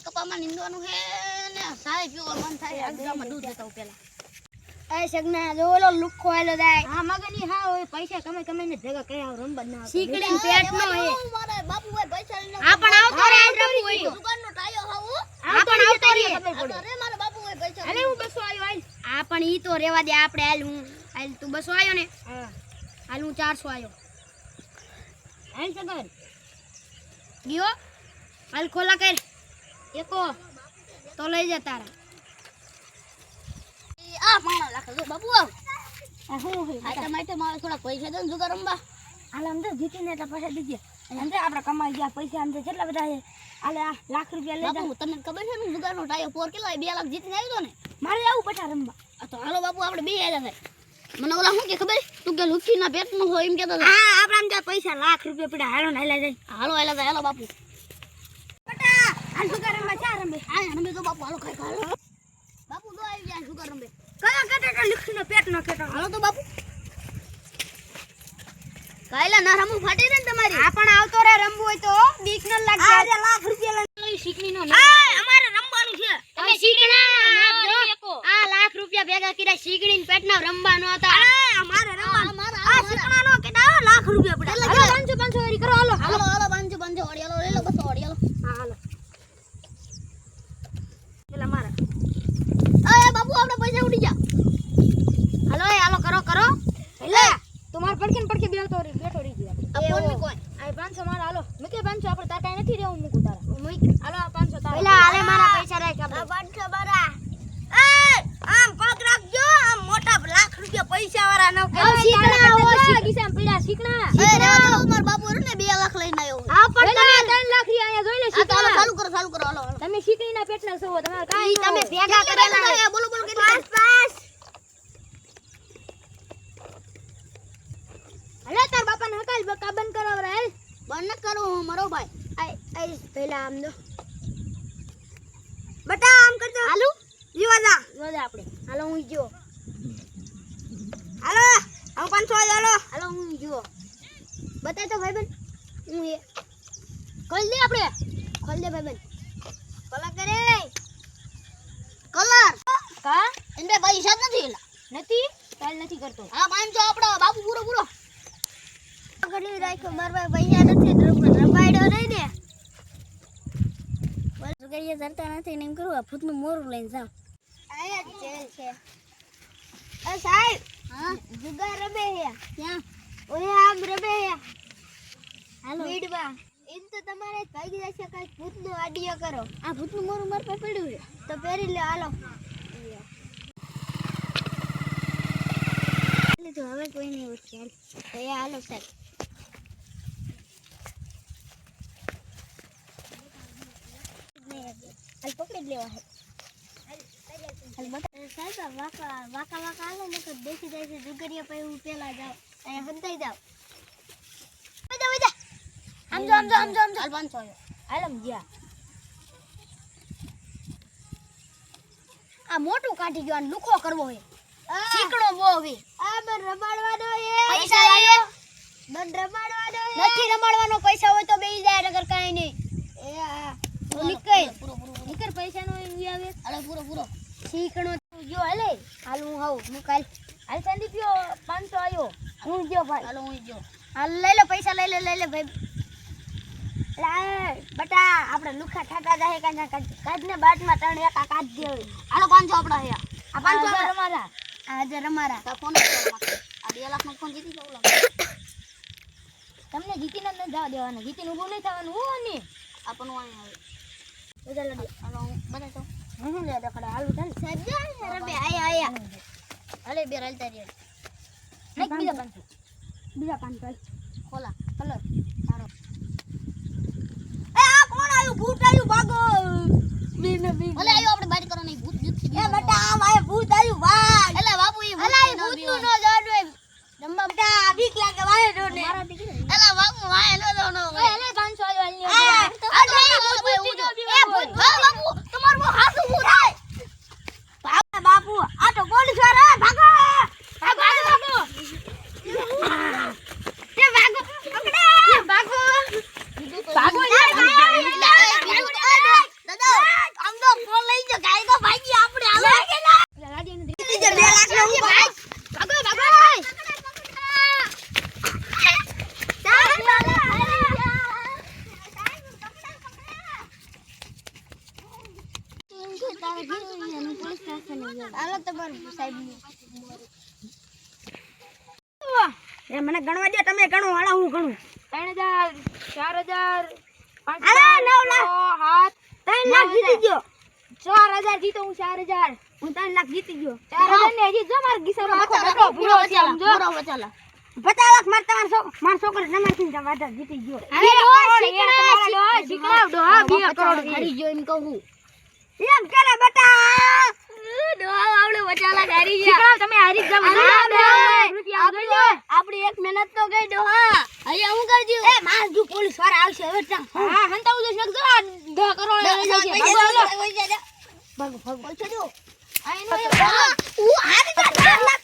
કપામાં નીંદવાનું હે ને સાય પીવો મન થાય અગજામાં દૂધ લેતા હું પેલા એ સગના જો ઓલો લુખો આલો જાય હા મગની હા હોય પૈસા કમે ને ભેગા કરી આવ રંબા ના શીકડીન પેટ નો હે મારા બાપુ ભાઈ પૈસા લઈને આ પણ આવતો રે આજ રમવું હોય તો દુકાનનો ટાયો હાવ આ પણ આવતો રે ખબર પડે અરે મારા બાપુ ભાઈ પૈસા અલે હું બસો આયો હાલ આ પણ ઈ તો રેવા દે આપણે હાલ તું બસો આયો ને હા હાલ હું 400 આયો હાલ સગર ગયો હાલ ખોલા કર એકો તો લઈ જા તારા આ પાણા લાખ જો બાપુ આ હું હે આ ટમાટે મારે થોડા પૈસા દે ને જુગાર રંબા હાલ અંદર જીતીને એટલા પૈસા દીજે અંદર આપણે કમાઈ ગયા પૈસા અંદર કેટલા બધા છે હાલે આ લાખ રૂપિયા લઈ જા બાપુ તમને ખબર છે ને જુગારનો ટાયો પોર કેટલો 2 લાખ જીતીને આવ્યો ને મારે આવું પટા રમવા આ તો હાલો બાપુ આપણે બે આયા થાય મને ઓલા શું કે ખબર તું કે લુખીના પેટનું હોય એમ કહેતો હા આપણા ત્યાં પૈસા લાખ રૂપિયા પડ્યા હાલો ને હાલા જાય હાલો હાલો હાલો બાપુ પટા હાલ જુગાર રમવા ચા રમે હા રમે તો બાપુ હાલો ખાઈ હાલો બાપુ તો આવી જાય જુગાર રમે કયો કટો લુખીનો પેટ નો કટો હાલો તો બાપુ કાયલા ના રમવું ફાટી ને તમારી આ પણ આવતો રે રમવું હોય તો બીક ન લાગે આ લાખ રૂપિયા લઈ શીખની નો આ અમારે રમવાનું છે તમે શીખના નાપ દો આ લાખ રૂપિયા ભેગા કર્યા શીકડીન પેટના રમવાનો હતા આ અમારે રમવાનું આ શીકણાનો કેડા લાખ રૂપિયા પડ્યા હાલો 500 વાળી કરો હાલો હાલો હાલો પાંચો ઓડી હાલો લઈ લો બસો ઓડી હાલો હા હાલો પેલા મારા એ બાપુ આપણે પૈસા ઉડી જા હાલો એ હાલો કરો એટલે તમાર પડકે બેઠો રહી ગયો આ ફોન મી કોઈ આ 500 મારા હાલો મેકે 500 આપણે તાર કાઈ નથી રહેવું મૂકું તારા હાલો 500 તારા પેલા હાલે મારા પૈસા રાખ આપણે 500 બારા આમ પગ રાખજો આમ મોટા લાખ રૂપિયા પૈસા વાળા ન શીકણા હો ગીસામ પીડા શીકણા એ રેવા દો માર બાપુ ને 2 લાખ લઈને આવ્યો આ પણ તમે 3 લાખ રી અહીંયા જોઈ લે શીકણા ચાલુ કરો હાલો તમે શીકણીના પેટના છો તમારે કાઈ તમે ભેગા કરેલા બોલો કેટલી પાસ અલે તાર બાપાને હકાલ બકા બંધ કરાવરા હેલ બંધ કરો મારો ભાઈ આઈ પહેલા આમ દો બટા આમ કરજો હાલો જીવાજા આપણે હાલો હું જો હાલો આમ 500 હાલો હું જો બતાય તો ભાઈબંધ હું એ ખોલ દે આપણે ખોલ દે ભાઈબંધ કલા કરે કલર કા એને પૈસા નથી નથી કાલ નથી કરતો હા 500 આપણો બાપુ પૂરો ઘડી રાખ્યો મારા પૈસા નથી રબાડ્યો નહીં ને બસ ગઈએ જરતા નથી ને એમ કરું આ ભૂતનું મોરું લઈને જાવ આયા જેલ છે એ સાહેબ હા જુગાર રમે હે ક્યાં ઓય આમ રમે હે હાલો વીડવા એમ તો તમારે ભાગી જશે કઈ ભૂતનો આડિયો કરો આ ભૂતનું મોરું માર પાસે પડ્યું છે તો પહેરી લે હાલો તો હવે કોઈ નહીં ઉઠશે તો એ હાલો સાહેબ હાલ પકડી લેવા હે સાહેબ વાકા હાલો ને તો બેસી જાય છે જુગરિયા પછી હું પેલા જાવ અહીંયા હંતાઈ જાવ આમ જો હાલ 500 હાલમ ગયા આ મોટું કાઢી ગયો આ લુખો કરવો હે ચીકણો બો હવે આ બન રમાડવાનો હે પૈસા લાયો બન રમાડવાનો હે નથી રમાડવાનો પૈસા હોય તો બેસી જાય નગર કાઈ નહીં એ આ નીકળ પૈસા નો આવે અરે પૂરો ચીકણો જો હાલે હાલ હું આવું હું કાલ હાલ સંદીપ્યો 500 આયો હું જો ભાઈ હાલો હું જો હાલ લઈ લે પૈસા લઈ લે ભાઈ લાય બટા આપણે લુખા ઠાકા જાય કાઢને બાટમાં 3 એકા કાઢ દે હાલો 500 આપડા હે આ 500 રમારા આજે રમારા તા ફોન આ 2 લાખ નો ફોન જીતી જાવ તમને જીતીને ન જવા દેવાના જીતીને ઊભું નહીં થવાનું હું ને આપણું આય આવે બધા લડી હાલો હું બતાય તો હું લે દખડા હાલું ચાલ સાહેબ જા રબે આયા હાલે બે રાલતા રે એક બીજા 500 ખોલા કલર સારો એ આ કોણ આયું ભૂત આયું ભાગો બીને ભલે આયો આપણે બારી કરો નહીં ભૂત જીતી એ બટા આમ આય ભૂત આયું ભાગ એલા બાપુ એ ભૂતનું નો જાડો રંબા બટા બીક લાગે વાય ડોને એલા બાપુ વાય લો દો નો એલે 500 આયો એ ભૂત બાપુ તમાર વો હાથ ઉભું થાય બાપુ આ તો પોલીસ વાળા ભાગો ભાગો એ ભાગો પકડે ફોન લઈ જો ગાય તો ભાગી આપણે હાલો રાજી ને 2 લાખ નો ભાગ ભાગો ભાગો હાલો તમારું સાહેબ એ મને ગણવા દે તમે ગણો હાલો હું ગણું 3000 4000 અરે 9 લાખ 3 લાખ જીતી ગયો 4000 જીતો હું 4000 હું 3 લાખ જીતી ગયો 4000 ને હજી જો માર ગીસામાં આખો બેઠો પૂરો છે સમજો 50 લાખ માર છોકરો નમાથી વધારે જીતી ગયો અરે શીખડાવ ડોહા 2 કરોડ હારી ગયો એમ કહું એમ કરે બટા ડોહા આવડે વચાલા હારી ગયા શીખડાવ તમે હારી જાવ આપણી એક મહેનત તો ગઈ ડોહા અહીંયા હું કરજો એ માર જો પોલીસ વાળા આવશે હવે હા હંતાવું જો શકજો 10 કરોડ લઈ જશે ભાગો હાલો ભાગો પૈસા દો આ હારી 4 લાખ